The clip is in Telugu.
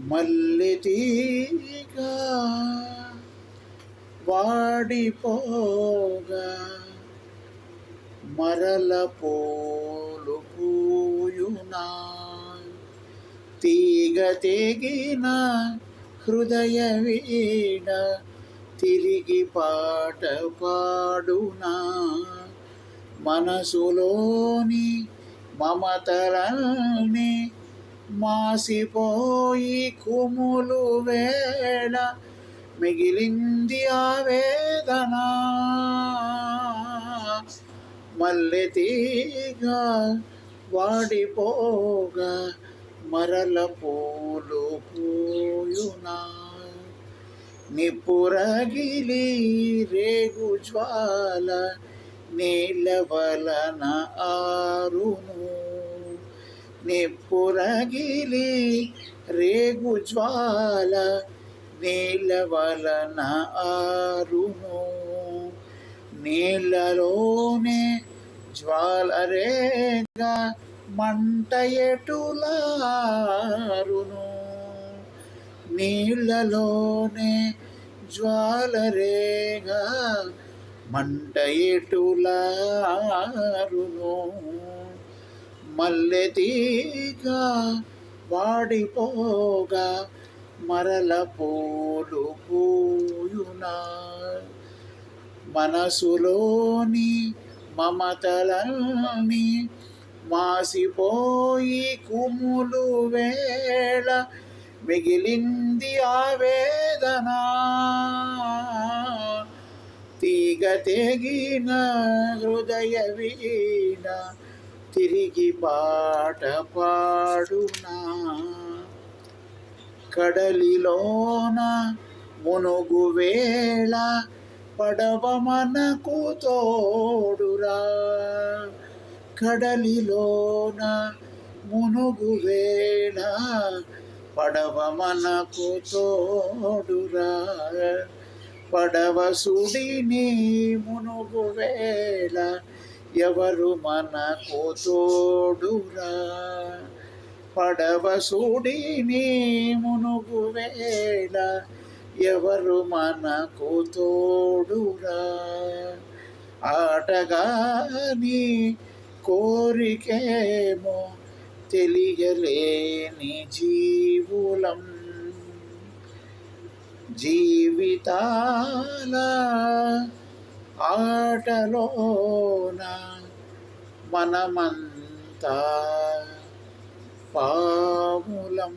మల్లెతీగ వాడిపోగా మరల పూలు పూయునా. తీగ తెగిన హృదయ వీణ తిరిగి పాట పాడునా. మనసులోని మమతలన్నీ మాసిపోయి కుములు వేళ మిగిలింది ఆవేదన. మల్లెతీగ వాడిపోగా మరల పూలు పూయునా. నిప్పురగిలి రేగు జ్వాల నీళ్ళ వలన ఆరును. నిప్పురగిలి రేగు జ్వాల నీళ్ళ వలన ఆరును. నీళ్ళలోనే జ్వాల రేగా మంట ఎటులారును. నీళ్ళలోనే జ్వాల రేగా మంట ఎటులారును. మల్లెతీగ వాడిపోగా మరల పూలు పూయునా. మనసులోని మమతలన్నీ మాసిపోయి కుములు వేళ మిగిలింది ఆవేదన. తీగ తెగిన హృదయ వీణ తిరిగి పాట పాడునా. కడలిలోన మునుగు వేళ పడవ మనకు తోడురా. కడలిలోన మునుగు వేళ పడవ మనకు తోడురా. పడవ సుడిని మునుగు వేళ ఎవరు మనకు తోడురా. పడవ సుడిని మునుగు వేళ ఎవరు మనకు తోడురా. ఆటగాని కోరికేమో తెలియలేని జీవులం. జీవితాల ఆటలోన మనమంతా పాములం.